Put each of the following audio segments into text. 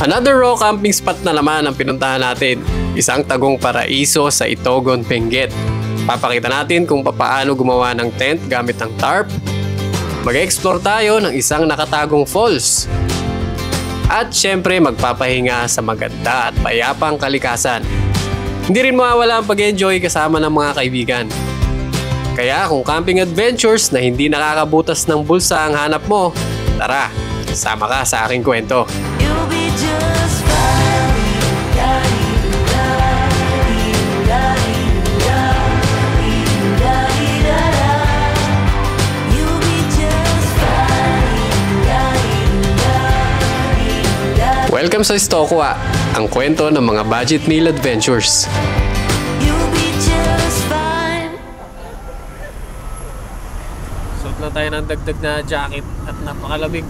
Another raw camping spot na naman ang pinuntahan natin. Isang tagong paraiso sa Itogon, Benguet. Papakita natin kung paano gumawa ng tent gamit ng tarp. Mag-explore tayo ng isang nakatagong falls. At syempre magpapahinga sa maganda at payapang kalikasan. Hindi rin mawawala ang pag-enjoy kasama ng mga kaibigan. Kaya kung camping adventures na hindi nakakabutas ng bulsa ang hanap mo, tara, sama ka sa aking kwento. Welcome sa Stokwa, ang kwento ng mga budget meal adventures. Suot na tayo ng dagdag na jacket at napakalamig.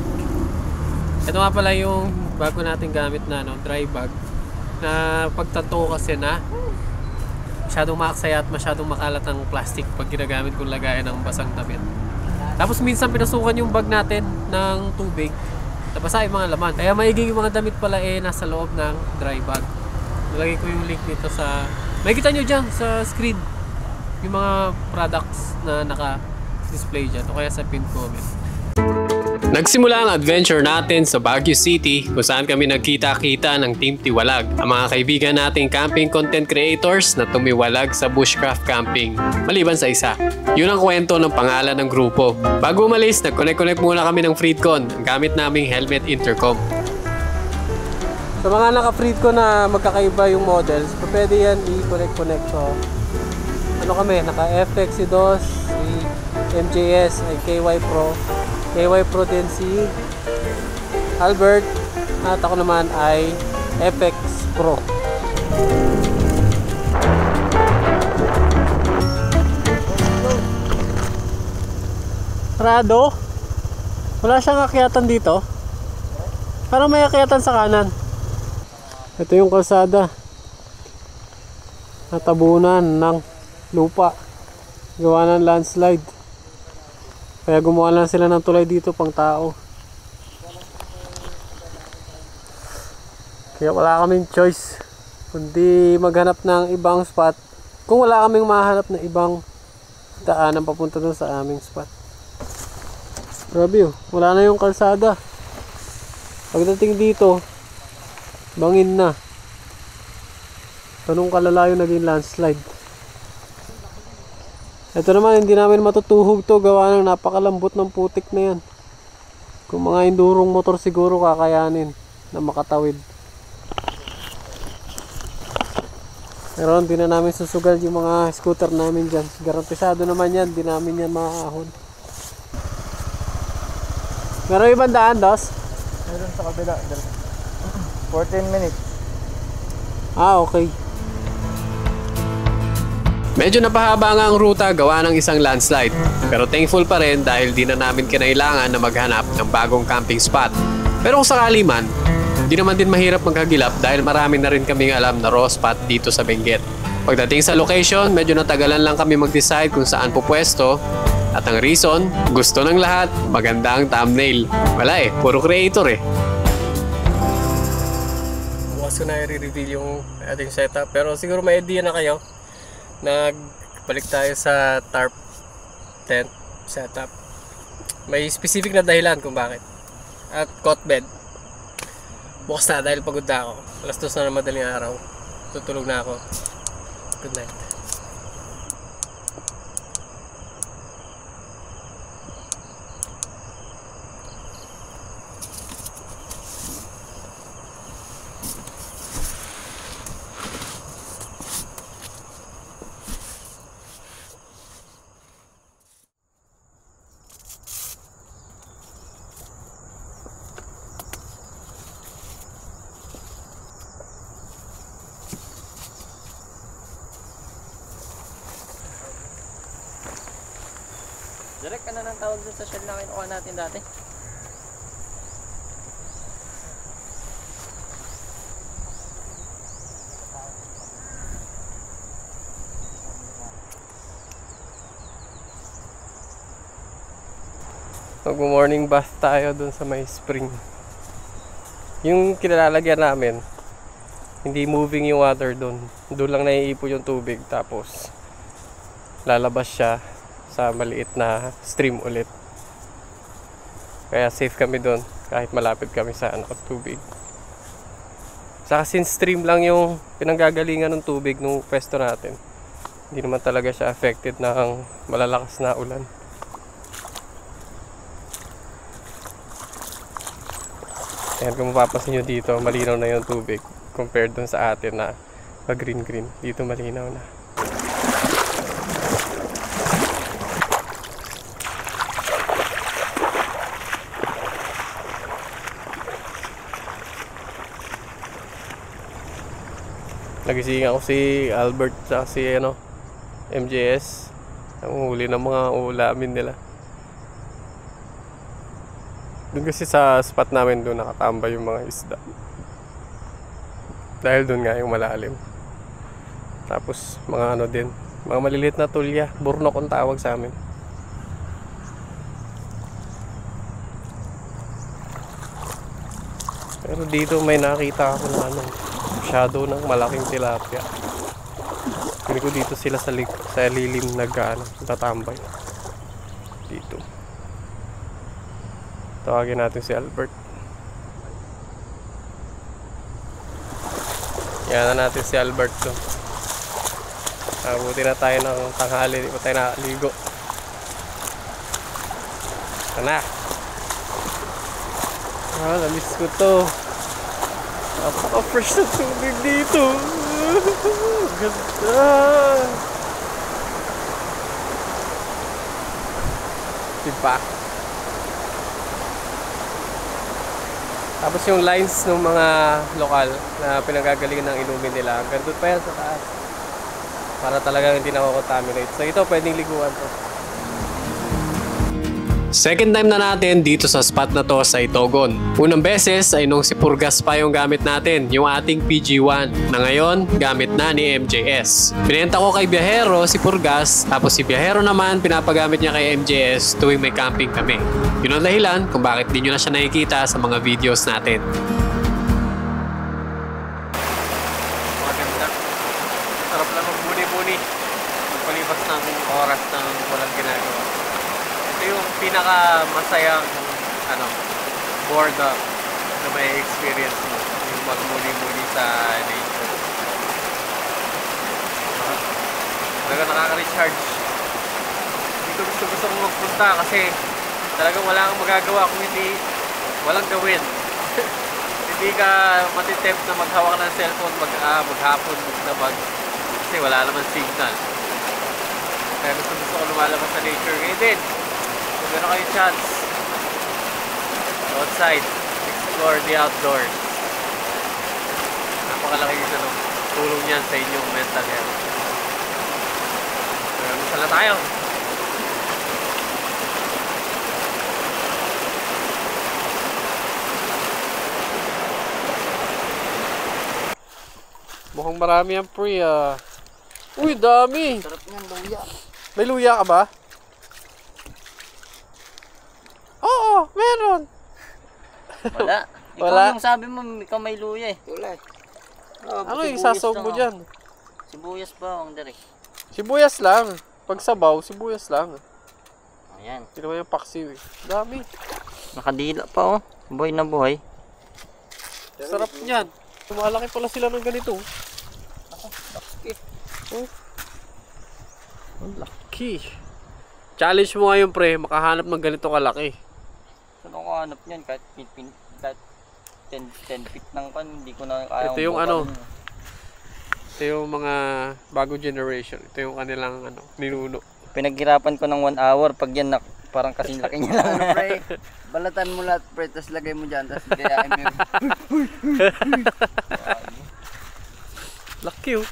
Ito nga pala yung bago natin gamit na dry bag na pagtanto kasi na masyadong maaksaya at masyadong makalat ang plastic pag ginagamit kong lagayan ng basang damit. Tapos minsan pinasukan yung bag natin ng tubig, nabasa yung mga laman. Kaya maiging yung mga damit pala nasa loob ng dry bag. Nilagay ko yung link nito sa... Makikita nyo dyan sa screen yung mga products na naka-display dyan o kaya sa pinned comment. Nagsimula ang adventure natin sa Baguio City kung saan kami nagkita-kita ng Team Tiwalag, ang mga kaibigan nating camping content creators na tumiwalag sa bushcraft camping, maliban sa isa. Yun ang kwento ng pangalan ng grupo. Bago umalis, nag-connect muna kami ng Freedcon, ang gamit naming helmet intercom. Sa mga naka-Freedcon na magkakaiba yung models, pwede yan i-connect. So, ano kami, naka-FX2, si MJS, ay KY Pro. KY Pro din si Albert at ako naman ay FX Pro. Rado? Wala siyang akyatan dito? Parang may akyatan sa kanan. Ito yung kalsada. Natabunan ng lupa. Gawa ng landslide. Kaya gumawa lang sila ng tulay dito pang tao. Kaya wala kaming choice kundi maghanap ng ibang spot. Kung wala kaming mahanap ng ibang daanan papunta dun sa aming spot. Grabe wala na yung kalsada. Pagdating dito, bangin na. Ganun kalala yung naging landslide. Ito naman, hindi namin matutuhog to, gawa ng napakalambot ng putik na yan. Kung mga endurong motor siguro kakayanin na makatawid. Pero hindi na namin susugal yung mga scooter namin dyan. Garantisado naman yan, hindi namin yan maahon. Meron ibang daan, Dos? Meron sa kabila. 14 minutes. Ah, okay. Medyo napahaba nga ang ruta gawa ng isang landslide. Pero thankful pa rin dahil di na namin kinailangan na maghanap ng bagong camping spot. Pero kung sakali man, di naman din mahirap magkagilap dahil marami na rin kaming alam na raw spot dito sa Benguet. Pagdating sa location, medyo natagalan lang kami mag-decide kung saan pupwesto. At ang reason, gusto ng lahat, maganda ang thumbnail. Wala puro creator Bukas ko na i-reveal yung ating setup. Pero siguro may idea na kayo. Nagbalik tayo sa tarp tent setup. May specific na dahilan kung bakit. At cot bed. Bukas na dahil pagod na ako. Alas 2 na madaling araw. Tutulog na ako. Good night. Direct ka na ng tawag dun sa shell na kinuha natin dati. Mag-morning bath tayo dun sa may spring. Yung kinalalagyan namin, hindi moving yung water doon. Doon lang naiipon yung tubig, tapos lalabas siya sa maliit na stream ulit. Kaya safe kami doon kahit malapit kami sa tubig. Saka since stream lang yung pinanggagalingan ng tubig nung pwesto natin, hindi naman talaga siya affected ng malalakas na ulan. Ayan, kung mapapansin nyo dito, malinaw na yung tubig compared dun sa atin na green-green. Dito malinaw na. Nagising ako si Albert at si MJS. Ang huli ng mga ulamin nila. Doon kasi sa spot namin doon nakatambay yung mga isda. Dahil doon nga yung malalim. Tapos mga din, mga maliliit na tulya, burnok ang tawag sa amin. Pero dito may nakita ako na shadow ng malaking tilapia. Hindi ko dito sila sa lilim tatambay. Dito. Tawagin natin si Albert. Yan na natin si Albert to. Abuti na tayo ng tanghali, di pa tayo nakaligo. Kana. Namiss ko to. Napaka-fresh na tubig dito. Ganda. Diba? Tapos yung lines ng mga lokal na pinagagalingan ng inumin nila, gandun pa yan sa taas. Para talagang hindi nako-contaminate. So ito pwedeng liguan to. Second time na natin dito sa spot na to sa Itogon. Unang beses ay nung si Purgas pa yung gamit natin, yung ating PG1, na ngayon gamit na ni MJS. Binenta ko kay Biyahero si Purgas, tapos si Biyahero naman pinapagamit niya kay MJS tuwing may camping kami. Yun ang dahilan kung bakit di nyo na siya nakikita sa mga videos natin. Maganda. Sarap lang magbuni-buni. Magpalipas ng oras na walang ginagawa. Ito yung pinaka masayang boredom na may experience mo, yung magmuni-muni sa nature. Talaga nakaka-recharge. Hindi ko gusto kong magpunta kasi talagang wala kang magagawa kung hindi walang gawin. Hindi ka matitempt na maghawak ng cellphone maghapon magdamag kasi wala naman signal. Kaya gusto ko lumalabas sa nature. Ngayon din, kung meron kayong chance, outside, explore the outdoors. Napakalaking tulong yan sa inyong mental health. Masala tayo. Mukhang marami yan, pre. Uy, dami! Sarap niyan, luya. May luya ka ba? Oo, meron. Wala. Ikaw Wala. yung sabi mo, ikaw may luya eh. Wala. Ano yung sasawag mo dyan? Sibuyas ba ang direk? Sibuyas lang. Pag sabaw, sibuyas lang. Ayan. Hindi naman yung paksiw eh. Dami. Nakadila pa oh. Buhay na buhay. Sarap niyan. Tumalaki pala sila ng ganito. Oh. Ang laki. Challenge mo ngayon, pre, makahanap ng ganito kalaki. Saan ako hanap niyan? Kahit 10 feet ng kan, hindi ko na kaya. Ito yung ito yung mga bagong generation. Ito yung kanilang ninuno. Pinaghirapan ko ng 1 hour. Pag yan parang kasing laki niya lang. Pre, balatan mo lahat, pre, tapos lagay mo dyan, tapos gayain mo yung... Laki oh.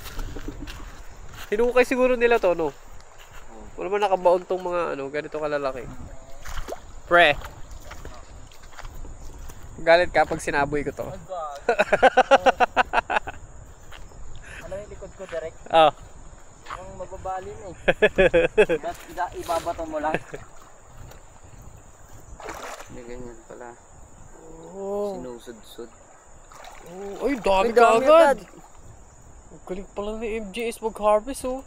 Hinukay siguro nila to, no? Wala naman nakabaon tong mga ganito kalalaki. Pre. Galit ka pag sinaboy ko to. Ano yung likod ko direct? Oh. Ang mababalin eh. Ibabato mo lang. Hindi ganyan pala. Oh. Sinusud-sud. Oh, ay, dami Ay, dami ka agad. agad. Ang galing pala ni MJS mag-harvest, oh.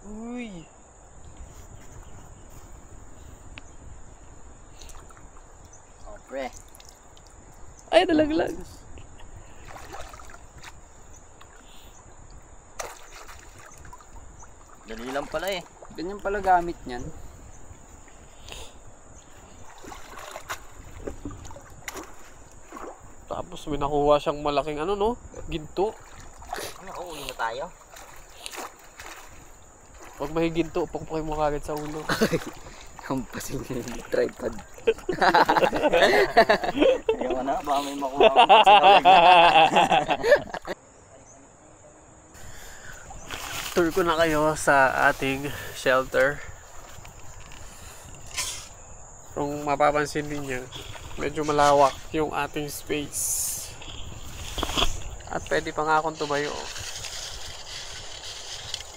Uy. Oh, pre. Ay, nalaglag. Dali lang pala eh. Ganyan pala gamit niyan. Tapos may nakuha siyang malaking ano, no? Ginto. Nakauwi na tayo. Pag may ginto, pukpukin mo kagad sa ulo. Hampasin niya yung tripod. Ayaw na, baka may makuha ko kasi Tour ko na kayo sa ating shelter. Kung mapapansin ninyo, medyo malawak yung ating space. At pwede pa nga akong tumayo.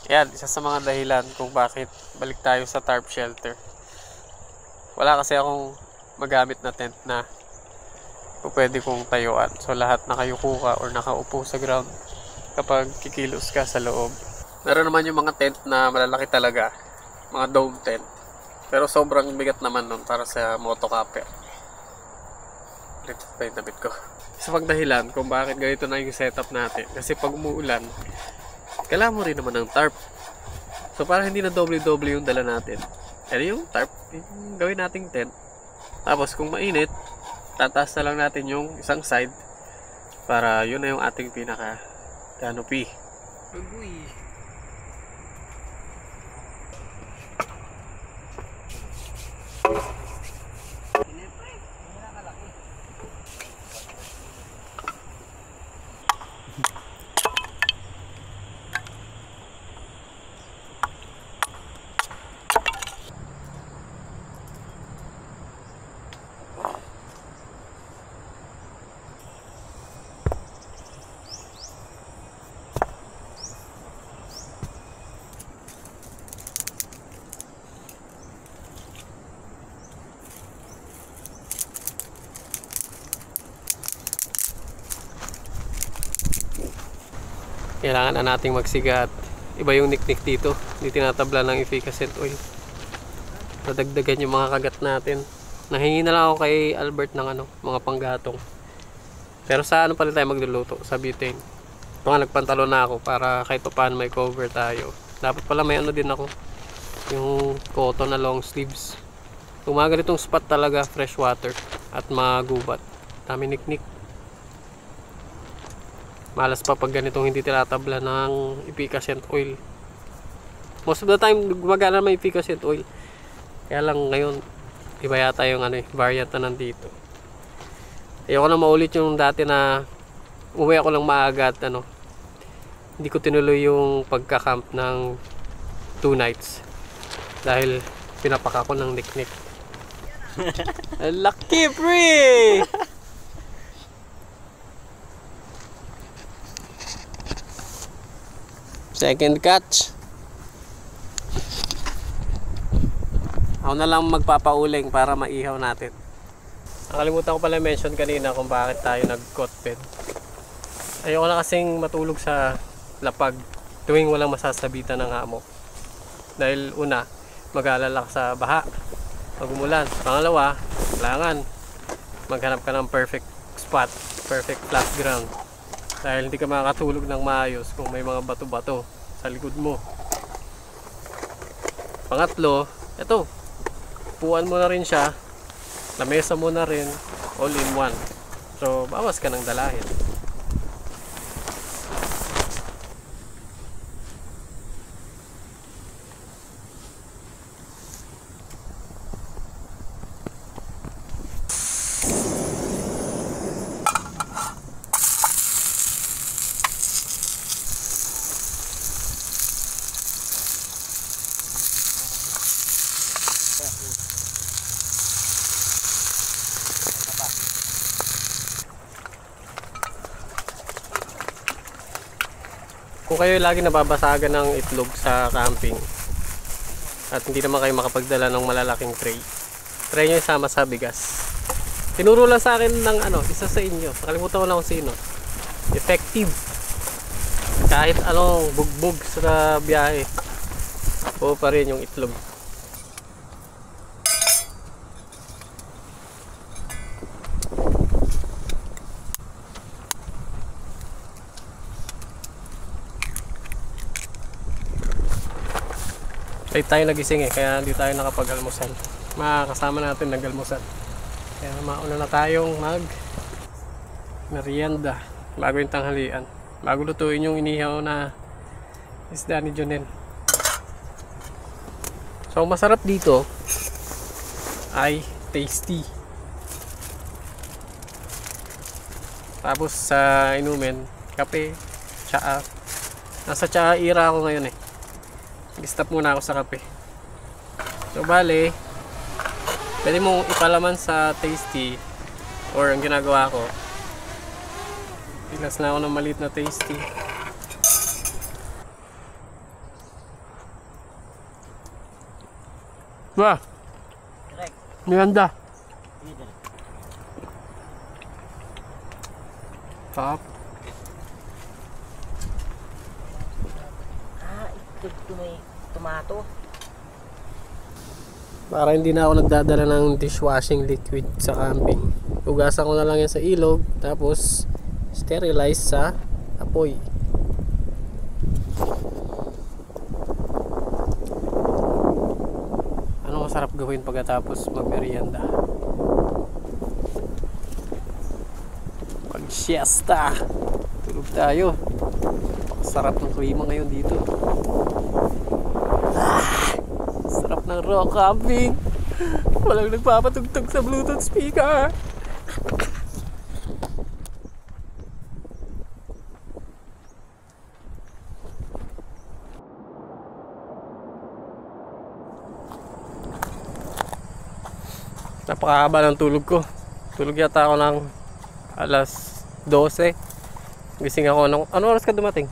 Yan, isa sa mga dahilan kung bakit balik tayo sa tarp shelter. Wala kasi akong magamit na tent na pwede kong tayuan. So lahat nakayuko ka or nakaupo sa ground kapag kikilos ka sa loob. Meron naman yung mga tent na malalaki talaga, mga dome tent. Pero sobrang bigat naman nun para sa motocapper. Ito pa yung damit ko. Sa pagdahilan kung bakit ganito na yung setup natin. Kasi pag umuulan, kailangan mo rin naman ng tarp. So para hindi na doble-doble yung dala natin. Ano yung tarp, yung gawin nating tent. Tapos kung mainit, tataas na lang natin yung isang side para yun na yung ating pinaka canopy. Uy. Kailangan na nating magsigat. Iba yung niknik dito. Hindi tinatabla ng efficacent oil. Nadagdagan yung mga kagat natin. Nahingi na lang ako kay Albert ng ano, mga panggatong. Pero sa ano pa rin tayo magluluto? Sa butane. Ito nga, nagpantalo na ako para kahit pa paano may cover tayo. Dapat pala may ano din ako. Yung cotton na long sleeves. Kung mga ganitong spot talaga, fresh water at magubat. Dami niknik. Malas pa pag ganitong hindi tinatabla ng efficacent oil. Most of the time gumagana may efficacent oil. Kaya lang ngayon iba yata yung ano, variant na nandito. Ayoko na maulit yung dati na umuwi ako lang maaga at ano, hindi ko tinuloy yung pagka-camp ng 2 nights dahil pinapaka ko ng niknik. Lucky free! Second catch. Ako na lang magpapauling para maihaw natin. Nakalimutan ko pala mention kanina kung bakit tayo nag-cot bed. Ayoko na kasing matulog sa lapag tuwing walang masasabitan ng hammock. Dahil una, mag-aalala ka sa baha pag umulan. Pangalawa, kailangan maghanap ka ng perfect spot, perfect flat ground. Dahil hindi ka makakatulog ng maayos kung may mga bato-bato sa likod mo. Pangatlo, ito, upuan mo na rin siya, lamesa mo na rin, all in one. So, bawas ka ng dalahin. Kung kayo lagi nababasagan ng itlog sa camping at hindi naman kayo makapagdala ng malalaking tray, try nyo isama sa bigas. Tinuro lang sa akin ng isa sa inyo. Nakalimutan ko lang kung sino. Effective. Kahit anong bugbog sa biyahe. O pa rin yung itlog. Late tayo nagising kaya hindi tayo nakapag-almusal. Mga kasama natin nag-almusal. Kaya mauna na tayong merienda bago yung tanghalian. Bago lutuin yung inihaw na isda ni Jonel. So masarap dito ay tasty. Tapos sa inumin, kape, tsaa. Nasa tsaa era ako ngayon Nag-stop muna ako sa kape. So bale, pwede mong ipalaman sa tasty or ang ginagawa ko, pilas na ako ng maliit na tasty. Wah! Maganda. Top. Ito may tomato. Para hindi na ako nagdadala ng dishwashing liquid sa camping. Ugasan ko na lang yan sa ilog, tapos sterilize sa apoy. Ano masarap gawin pagkatapos magmerienda? Pag-siesta! Tulog tayo. Sarap ng klima ngayon dito. Sarap ng rock camping. Walang nagpapatugtog sa Bluetooth speaker. Napakahaba ng tulog ko. Tulog yata ako ng alas 12. Gising ako ng... Ano oras ka dumating?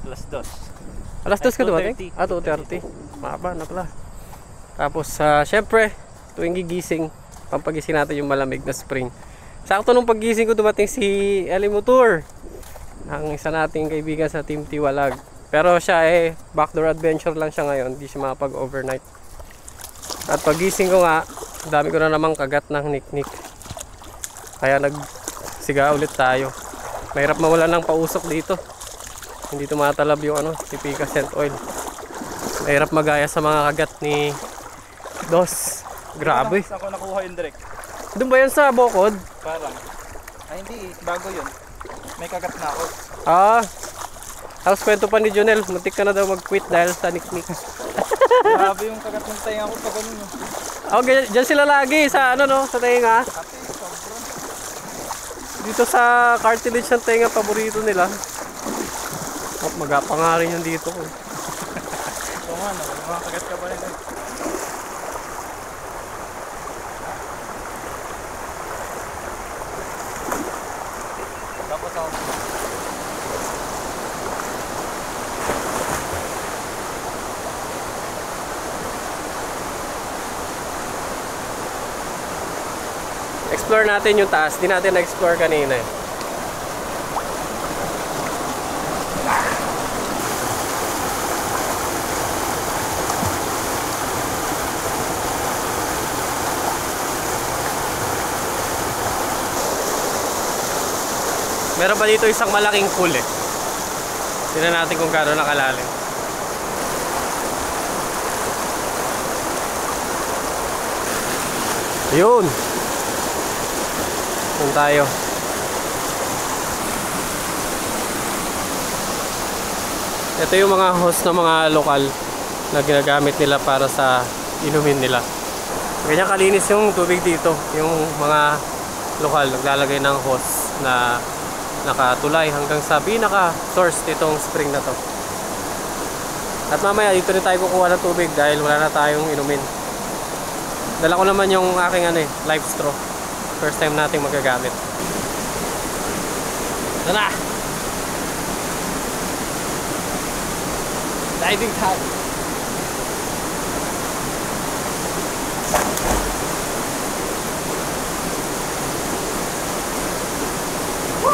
Alas 2. Alas 2 ka dumating? 2:30. Mahaba na pala. Tapos syempre tuwing gigising, pampagising natin yung malamig na spring. Sakto nung paggising ko dumating si Eli Motor, ang isa nating kaibigan sa Team Tiwalag. Pero siya backdoor adventure lang siya ngayon, hindi siya makapag overnight. At paggising ko nga, dami ko na namang kagat ng niknik. Kaya nagsiga ulit tayo. Mahirap mawala ng pausok dito. Hindi tumatalab yung Tipika scent oil. Mahirap magaya sa mga kagat ni Dos. Grabe. Saan ko nakuha yung direct? Doon ba yan sa Bokod? Parang. Ay hindi, bago yun. May kagat na ako. Tapos kwento pa ni Jonel, muntik ka na daw mag-quit dahil sa niknik. Grabe yung kagat ng tainga ko pag ganun Dyan sila lagi sa sa tenga. Dito sa cartilage ng tenga, paborito nila. Magapang nga rin yan dito. Oo nga, mga kagat ka pa rin Tapos ako. Explore natin yung taas. Di natin na-explore kanina Meron pa dito isang malaking pool Tingnan natin kung gaano nakalalim. Yun. Doon tayo. Ito yung mga host ng mga lokal na ginagamit nila para sa inumin nila. Ganyan kalinis yung tubig dito. Yung mga lokal naglalagay ng hose na nakatulay hanggang sa pinaka source nitong spring na to. At mamaya dito rin tayo kukuha ng tubig dahil wala na tayong inumin. Dala ko naman yung aking live straw. First time nating magagamit. Tara! Diving time! Sarap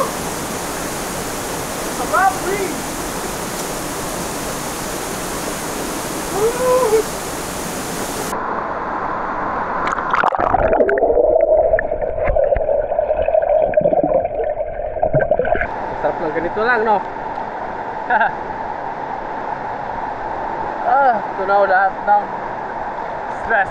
lang ganito lang, no? Tunaw lahat ng stress.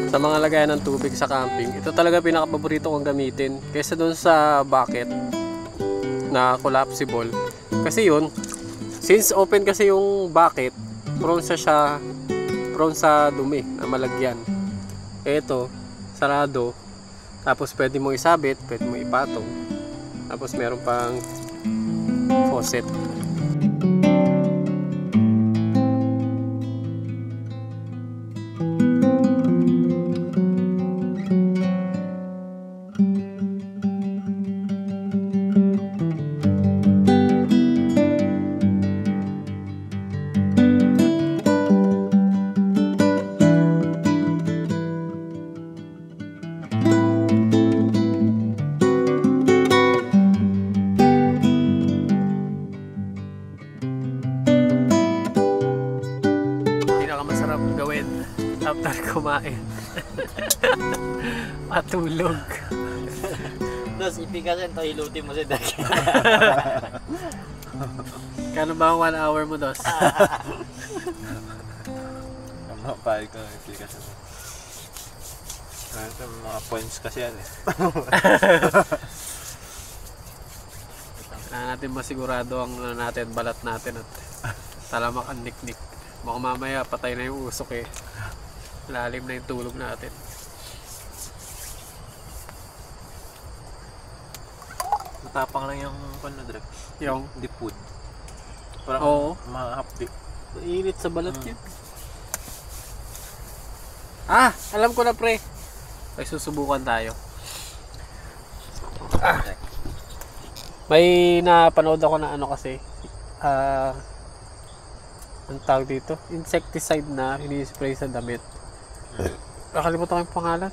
Sa mga lagayan ng tubig sa camping, ito talaga pinaka-paborito kong gamitin kaysa dun sa bucket na collapsible. Kasi yun, since open kasi yung bucket, prone sa dumi na malagyan. Ito, sarado. Tapos pwede mo isabit, pwede mo ipatong. Tapos meron pang faucet. Pinakamasarap gawin after kumain. Matulog. Dos, ipikasin to, hilutin mo si Daki. Kano ba ang 1 hour mo, Dos? Mapahal ko ng application. Ito, mga points kasi yan eh. Kailangan natin masigurado ang natin, balat natin at talamak ang niknik. Baka mamaya patay na yung usok eh. Lalim na yung tulog natin. Matapang lang yung Drek. Yung? Hindi food. Parang Oo. mahapdi. Mainit sa balat yun. Ah! Alam ko na, pre. Ay, susubukan tayo. May napanood ako na ano kasi. Ang tawag dito? Insecticide na ini-spray sa damit. Nakalimutan ko yung pangalan.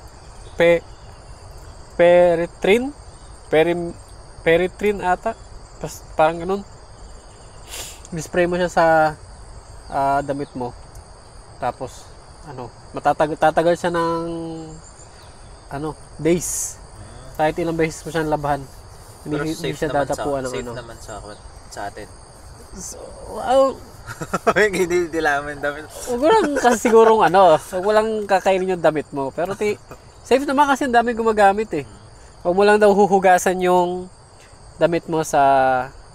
Peritrin ata. Parang ganun. I-spray mo siya sa damit mo. Tapos tatagal siya ng days. Kahit ilang beses mo siyang labahan. Hindi siya dadapuan ng safe naman sa atin. So, wow. Hindi dilaman damit. Huwag mo lang kasi sigurong huwag mo lang kakainin yung damit mo. Pero safe naman kasi ang dami gumagamit eh. Huwag mo lang daw huhugasan yung damit mo sa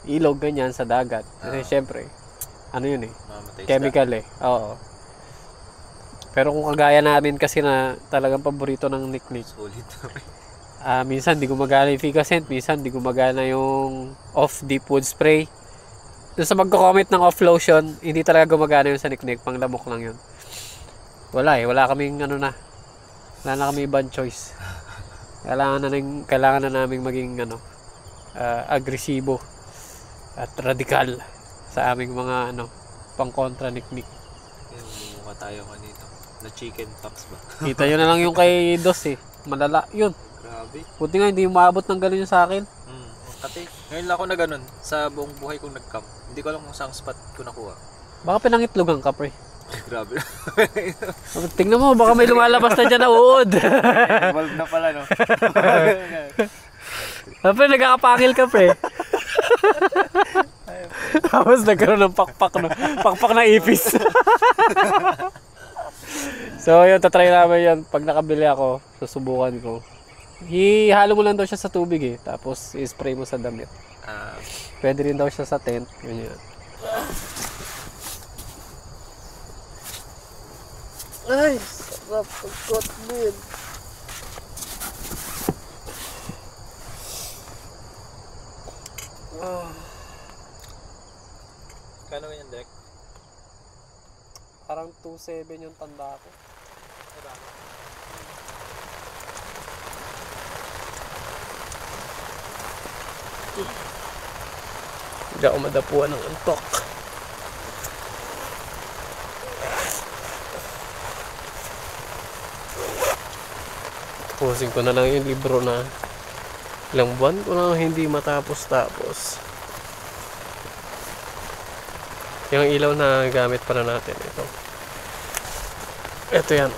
ilog, ganyan, sa dagat. Kasi syempre, yun eh. Chemical eh. Oo. Pero kung kagaya namin kasi na talagang paborito ng niknik. Solid. Minsan di gumagana yung Efficacent, minsan di gumagana yung off deep wood spray. Doon sa magko-comment ng off lotion, hindi talaga gumagana yung sa niknik, pang lamok lang yun. Wala kaming wala na kami ibang choice. Kailangan na naming maging agresibo at radikal sa aming mga pang kontra niknik. Mukha tayo kanito. Na chicken pox ba? Kita yun na lang yung kay Dos eh. Malala yun. Grabe. Buti nga hindi maabot ng ganun yung sa akin. Kasi ngayon lang ako na ganun sa buong buhay kong nag-camp. Hindi ko alam kung saan spot ko nakuha. Baka pinangitlogan ka, pre. Grabe. Tingnan mo, baka may lumalabas na dyan na uod. Bulb na pala, no? Pre, nagkakapakil ka, pre. Tapos nagkaroon ng pakpak, no? Pakpak na ipis. So, yun, tatry namin yun. Pag nakabili ako, susubukan ko. Ihalo mo lang daw siya sa tubig eh. Tapos, i-spray mo sa damit. Pwede rin daw siya sa tent. Yun. Ay, sarap ang Kotlin. Kano yan, Dek? Parang 2.7 yung tanda ko. Hindi ako madapuan ng antok. Pusin ko na lang yung libro na ilang buwan ko na hindi matapos-tapos. Yung ilaw na gamit para natin ito. Ito yan.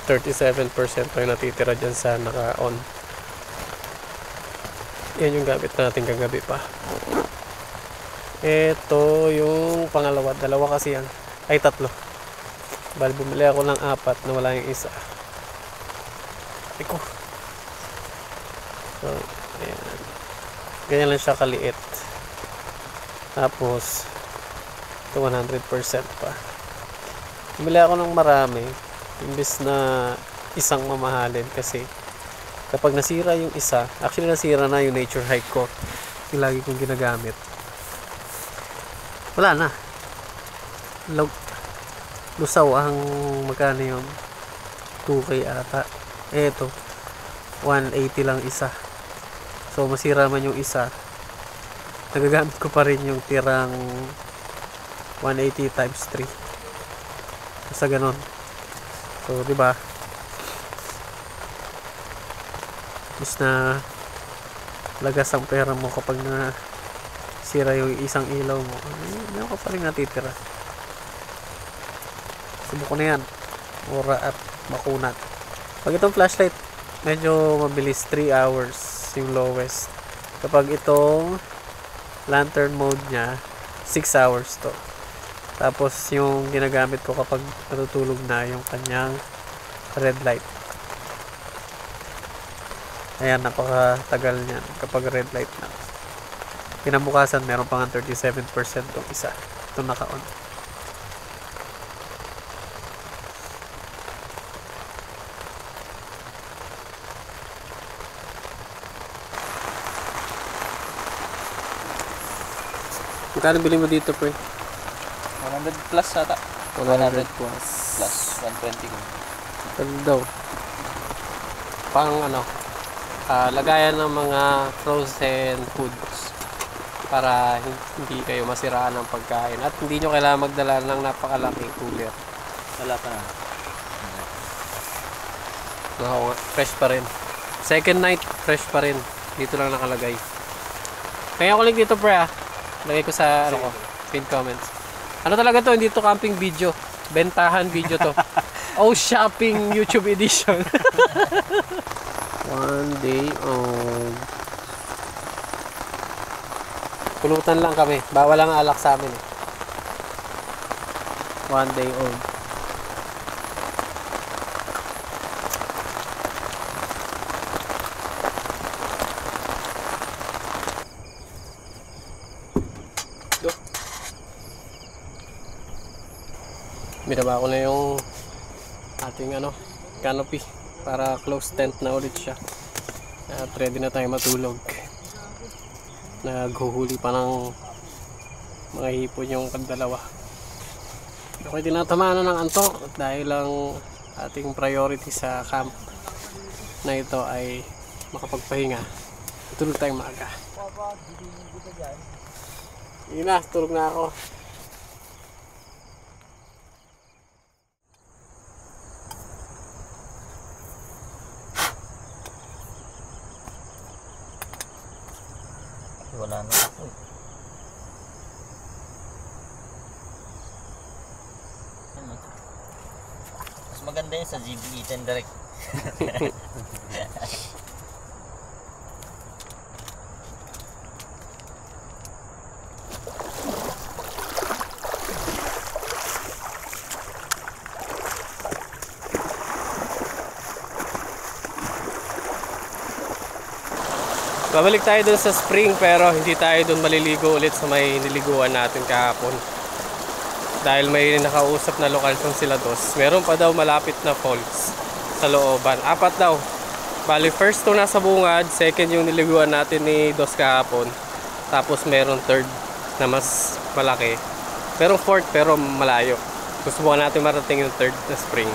37% pa yung natitira dyan sa naka-on. Yan yung gamit natin kagabi pa. Ito yung pangalawa. Dalawa kasi yan. Ay, tatlo. Bali, bumili ako ng 4 na wala yung isa. Iko. So, ayan. Ganyan lang siya kaliit. Tapos, ito 100% pa. Bumili ako ng marami. Imbis na isang mamahalin kasi kapag nasira yung isa, actually nasira na yung nature hike ko. Yung lagi kong ginagamit. Wala na. Lusaw ang magkano yun? 2K ata. Eto, 180 lang isa. So, masira man yung isa. Nagagamit ko pa rin yung tirang 180 times 3. Basta ganon. So, di ba? Mas na lagas ang pera mo kapag na sira yung isang ilaw mo. Meron ka pa rin natitira. Subukan na yan. Ora at makunat. Pag itong flashlight, medyo mabilis. 3 hours yung lowest. Kapag itong lantern mode nya, 6 hours to. Tapos yung ginagamit ko kapag natutulog na yung kanyang red light. Ayan, napakatagal niyan kapag red light na. Kinabukasan, meron pang 37% tong isa. Itong naka-on. Magkano bili mo dito, pre? 100 plus ata. 100 plus. Plus 120 ko. Ito daw. Pang ano, lagayan ng mga frozen foods para hindi kayo masiraan ng pagkain at hindi nyo kailangan magdala ng napakalaking cooler. Wala pa na. Oo nga, fresh pa rin. Second night, fresh pa rin. Dito lang nakalagay. Kaya ko link dito, pre, lagay ko sa ano ko, pin comments. Ano talaga to, hindi to camping video. Bentahan video to. Oh, shopping YouTube edition. One day old. Pulutan lang kami. Bawal lang alak sa amin eh. One day old. Binaba ko na yung ating ano, canopy para close tent na ulit siya at ready na tayo matulog. Naghuhuli pa ng mga hipon yung kandalawa. Okay, tinatamaan na ng antok dahil lang ating priority sa camp na ito ay makapagpahinga. Tulog tayong maaga. Yun na, tulog na ako. Wala na ako. Mas maganda yun sa GB10 direct. Babalik tayo dun sa spring pero hindi tayo dun maliligo ulit sa may niliguan natin kahapon. Dahil may nakausap na lokal kung sila dos. Meron pa daw malapit na falls sa looban. 4 daw. Bali, first to nasa bungad, second yung niliguan natin ni dos kahapon. Tapos meron third na mas malaki. Merong fourth pero malayo. Gusto mo natin marating yung third na spring.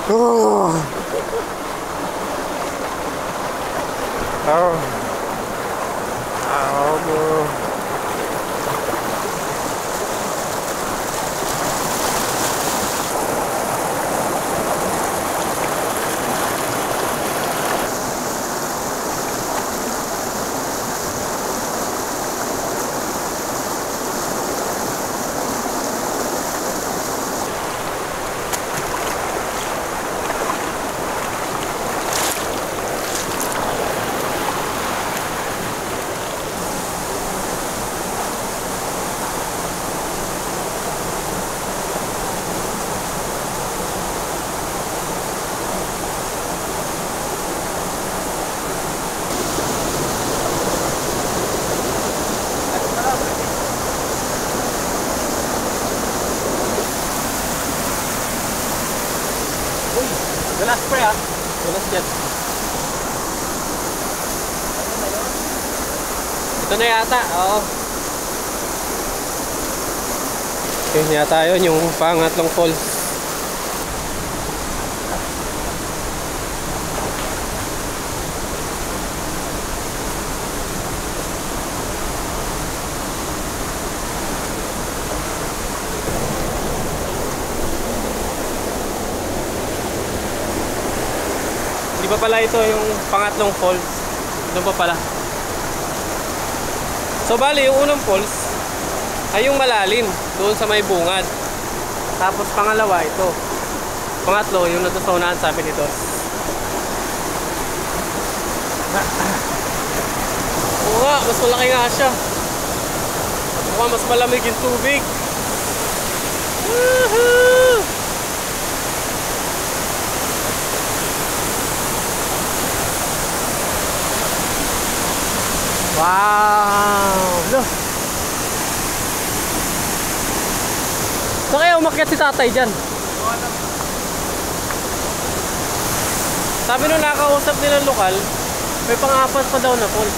Oh. Oh. Oh. Galas pre ah. Galas dyan. Ito na yata. Oo. Yun yata yun. Yung pangatlong falls. Di ba pala ito yung pangatlong falls? Doon pa pala. So bali, yung unang falls ay yung malalim, doon sa may bungad. Tapos pangalawa ito. Pangatlo, yung nandun sa unahan sabi nito. Oo nga, mas malaki nga siya. At mukhang mas malamig yung tubig. Woohoo! Wow! Look! So kaya umakyat si tatay dyan? Sabi nung nakausap nilang lokal, may pang-apat pa daw na pool.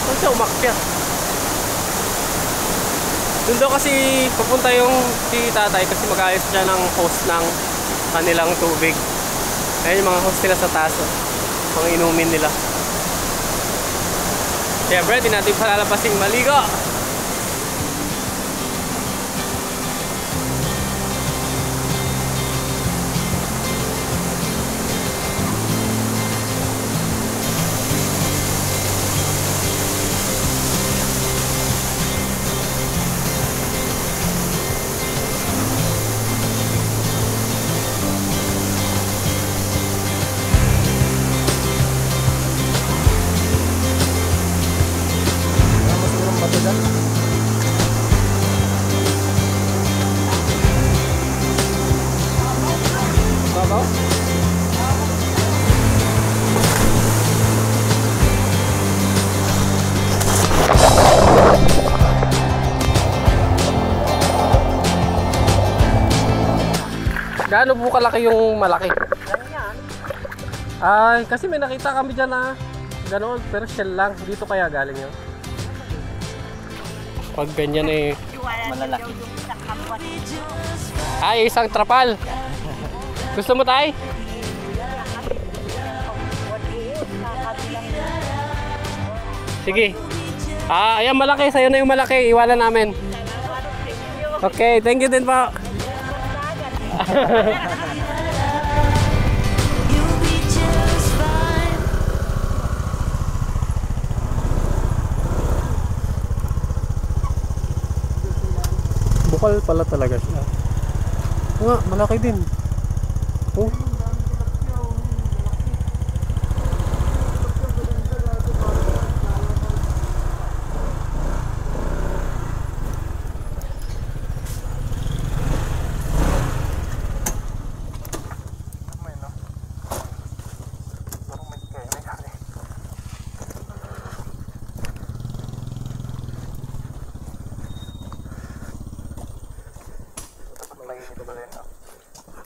Saan siya umakyat? Doon daw kasi papunta yung si tatay kasi mag-ayos siya ng hose ng kanilang tubig. Ayun yung mga hose nila sa taso. Mga inumin nila. Siyempre, di natin palalapasing maligo. Babaw? Gaano po kalaki yung malaki? Ay, kasi may nakita kami dyan na ganoon, pero shell lang. Dito kaya galing yun? Pag ganyan eh. Malalaki. Ay, isang trapal. Gusto mo tayo? Sige. Ayan malaki. Sa'yo na yung malaki. Iwala namin. Okay, thank you din po. Bukal pala talaga siya. Nga, malaki din. Oh.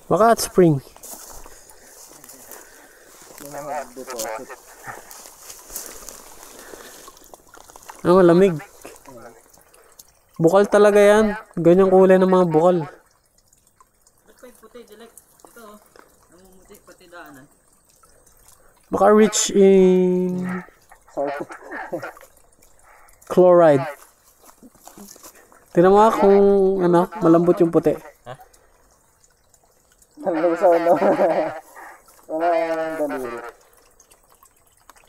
Baka hot spring. Ah, malamig. Bukal talaga yan. Ganyang kulay ng mga bukal. Ba't pa yung puti, Dilek? Ito oh. Namumuti pati daanan. Baka rich in chloride. Tingnan mo nga kung ano, malambot yung puti.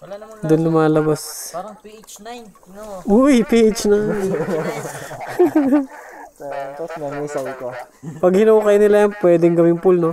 Wala namang Doon lumalabas. parang pH 9. No. Uy, pH na. Tapos namisay ko. Pag hinukay nila yan, pwedeng gawing pool, no?